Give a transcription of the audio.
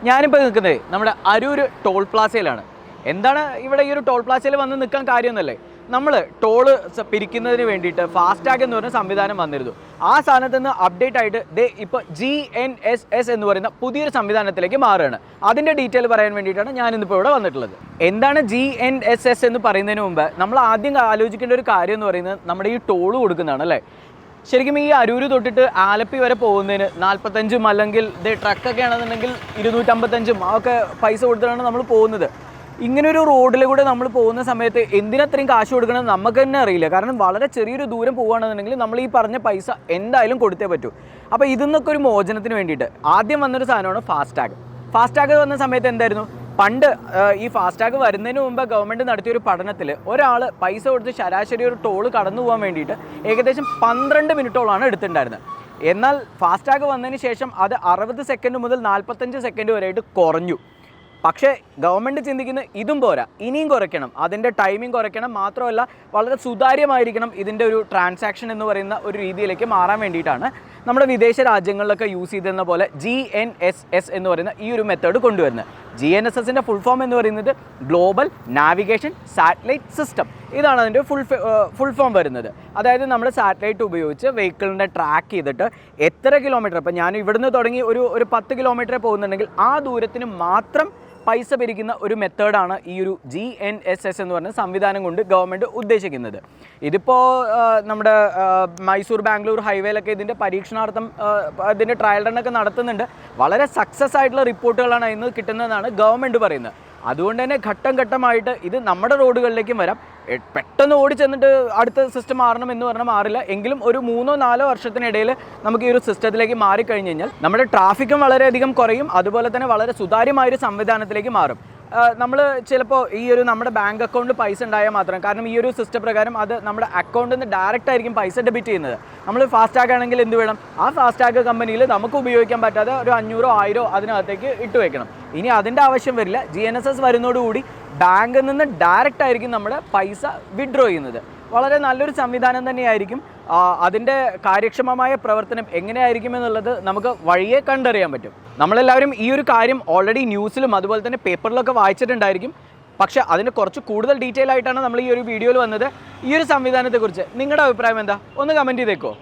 ഞാനിപ്പോൾ നിൽക്കുന്നത് നമ്മുടെ അരൂർ ടോൾ പ്ലാസയിലാണ്. എന്താണ് ഇവിടെ ഈ ഒരു ടോൾ പ്ലാസയിൽ വന്ന് നിൽക്കാൻ കാര്യമൊന്നുമല്ലേ, നമ്മൾ ടോള് പിരിക്കുന്നതിന് വേണ്ടിയിട്ട് ഫാസ്ടാഗ് എന്ന് പറയുന്ന സംവിധാനം വന്നിരുന്നു. ആ സാധനത്തിൽ നിന്ന് അപ്ഡേറ്റ് ആയിട്ട് ഇപ്പോൾ GNSS എന്ന് പറയുന്ന പുതിയൊരു സംവിധാനത്തിലേക്ക് മാറുകയാണ്. അതിൻ്റെ ഡീറ്റെയിൽ പറയാൻ വേണ്ടിയിട്ടാണ് ഞാനിന്നിപ്പോൾ ഇവിടെ വന്നിട്ടുള്ളത്. എന്താണ് GNSS എന്ന് പറയുന്നതിന് മുമ്പ് നമ്മൾ ആദ്യം ആലോചിക്കേണ്ട ഒരു കാര്യം എന്ന് പറയുന്നത് നമ്മുടെ ഈ ടോള് കൊടുക്കുന്നതാണ് അല്ലേ. ശരിക്കും ഈ അരൂര് തൊട്ടിട്ട് ആലപ്പി വരെ പോകുന്നതിന് 45 അല്ലെങ്കിൽ ട്രക്കൊക്കെ ആണെന്നുണ്ടെങ്കിൽ 255 ഒക്കെ പൈസ കൊടുത്തിട്ടാണ് നമ്മൾ പോകുന്നത്. ഇങ്ങനൊരു റോഡിൽ കൂടെ നമ്മൾ പോകുന്ന സമയത്ത് എന്തിനത്രയും കാശ് കൊടുക്കണമെന്ന് നമുക്ക് തന്നെ അറിയില്ല. കാരണം വളരെ ചെറിയൊരു ദൂരം പോകുകയാണെന്നുണ്ടെങ്കിൽ നമ്മൾ ഈ പറഞ്ഞ പൈസ എന്തായാലും കൊടുത്തേ പറ്റൂ. അപ്പോൾ ഇതിന്നൊക്കെ ഒരു മോചനത്തിന് വേണ്ടിയിട്ട് ആദ്യം വന്നൊരു സാധനമാണ് ഫാസ്ടാഗ്. ഫാസ്ടാഗ് വന്ന സമയത്ത് എന്തായിരുന്നു, പണ്ട് ഈ ഫാസ്ടാഗ് വരുന്നതിന് മുമ്പ് ഗവൺമെൻറ് നടത്തിയൊരു പഠനത്തിൽ ഒരാൾ പൈസ കൊടുത്ത് ശരാശരി ഒരു ടോള് കടന്നു പോകാൻ വേണ്ടിയിട്ട് ഏകദേശം 12 മിനിറ്റോളാണ് എടുത്തിട്ടുണ്ടായിരുന്നത്. എന്നാൽ ഫാസ്ടാഗ് വന്നതിന് ശേഷം അത് 60 സെക്കൻഡ് മുതൽ 45 സെക്കൻഡ് വരെയായിട്ട് കുറഞ്ഞു. പക്ഷേ ഗവൺമെൻറ് ചിന്തിക്കുന്നത് ഇതും പോരാ, ഇനിയും കുറയ്ക്കണം, അതിൻ്റെ ടൈമിംഗ് കുറയ്ക്കണം, മാത്രമല്ല വളരെ സുതാര്യമായിരിക്കണം ഇതിൻ്റെ ഒരു ട്രാൻസാക്ഷൻ എന്ന് പറയുന്ന ഒരു രീതിയിലേക്ക് മാറാൻ വേണ്ടിയിട്ടാണ് നമ്മുടെ വിദേശ രാജ്യങ്ങളിലൊക്കെ യൂസ് ചെയ്തിരുന്ന പോലെ GNSS എന്ന് പറയുന്ന ഈ ഒരു മെത്തേഡ് കൊണ്ടുവരുന്നത്. GNSSൻ്റെ ഫുൾ ഫോം എന്ന് പറയുന്നത് ഗ്ലോബൽ നാവിഗേഷൻ സാറ്റലൈറ്റ് സിസ്റ്റം. ഇതാണ് അതിൻ്റെ ഫുൾ ഫോം വരുന്നത്. അതായത് നമ്മൾ സാറ്റലൈറ്റ് ഉപയോഗിച്ച് വെഹിക്കിളിനെ ട്രാക്ക് ചെയ്തിട്ട് എത്ര കിലോമീറ്റർ, ഇപ്പോൾ ഞാൻ ഇവിടുന്ന് തുടങ്ങി ഒരു 10 കിലോമീറ്റർ പോകുന്നുണ്ടെങ്കിൽ ആ ദൂരത്തിന് മാത്രം പൈസ പിരിക്കുന്ന ഒരു മെത്തേഡാണ് ഈ ഒരു GNSS എന്ന് പറയുന്ന സംവിധാനം കൊണ്ട് ഗവൺമെൻറ് ഉദ്ദേശിക്കുന്നത്. ഇതിപ്പോൾ നമ്മുടെ മൈസൂർ ബാംഗ്ലൂർ ഹൈവേയിലൊക്കെ ഇതിൻ്റെ പരീക്ഷണാർത്ഥം ഇതിൻ്റെ ട്രയൽ റണ്ണൊക്കെ നടത്തുന്നുണ്ട്. വളരെ സക്സസ് ആയിട്ടുള്ള റിപ്പോർട്ടുകളാണ് ഇന്ന് കിട്ടുന്നതെന്നാണ് ഗവൺമെൻറ് പറയുന്നത്. അതുകൊണ്ട് തന്നെ ഘട്ടം ഘട്ടമായിട്ട് ഇത് നമ്മുടെ റോഡുകളിലേക്കും വരാം. പെട്ടെന്ന് ഓടി ചെന്നിട്ട് അടുത്ത സിസ്റ്റം മാറണം എന്ന് പറഞ്ഞാൽ മാറില്ല, എങ്കിലും ഒരു 3-4 വർഷത്തിനിടയിൽ നമുക്ക് ഈ ഒരു സിസ്റ്റത്തിലേക്ക് മാറിക്കഴിഞ്ഞ് കഴിഞ്ഞാൽ നമ്മുടെ ട്രാഫിക്കും വളരെയധികം കുറയും, അതുപോലെ തന്നെ വളരെ സുതാര്യമായൊരു സംവിധാനത്തിലേക്ക് മാറും. നമ്മൾ ചിലപ്പോൾ ഈ ഒരു നമ്മുടെ ബാങ്ക് അക്കൗണ്ടിൽ പൈസ ഉണ്ടായാൽ മാത്രം, കാരണം ഈ ഒരു സിസ്റ്റം പ്രകാരം അത് നമ്മുടെ അക്കൗണ്ടിൽ നിന്ന് ഡയറക്റ്റ് ആയിരിക്കും പൈസ ഡെബിറ്റ് ചെയ്യുന്നത്. നമ്മൾ ഫാസ്ടാഗ് ആണെങ്കിൽ എന്ത് വേണം, ആ ഫാസ്ടാഗ് കമ്പനിയിൽ നമുക്ക് ഉപയോഗിക്കാൻ പറ്റാതെ ഒരു 500-1000 അതിനകത്തേക്ക് ഇട്ട് വെക്കണം. ഇനി അതിൻ്റെ ആവശ്യം വരില്ല. GNSS വരുന്നതോടുകൂടി ബാങ്കിൽ നിന്ന് ഡയറക്റ്റ് ആയിരിക്കും നമ്മുടെ പൈസ വിഡ്രോ ചെയ്യുന്നത്. വളരെ നല്ലൊരു സംവിധാനം തന്നെയായിരിക്കും. അതിൻ്റെ കാര്യക്ഷമമായ പ്രവർത്തനം എങ്ങനെയായിരിക്കും എന്നുള്ളത് നമുക്ക് വഴിയെ കണ്ടറിയാൻ പറ്റും. നമ്മളെല്ലാവരും ഈ ഒരു കാര്യം ഓൾറെഡി ന്യൂസിലും അതുപോലെ തന്നെ പേപ്പറിലൊക്കെ വായിച്ചിട്ടുണ്ടായിരിക്കും. പക്ഷേ അതിന് കുറച്ച് കൂടുതൽ ഡീറ്റെയിൽ ആയിട്ടാണ് നമ്മൾ ഈ ഒരു വീഡിയോയിൽ വന്നത്. ഈ ഒരു സംവിധാനത്തെക്കുറിച്ച് നിങ്ങളുടെ അഭിപ്രായം എന്താ, ഒന്ന് കമൻറ്റ് ചെയ്തേക്കോ.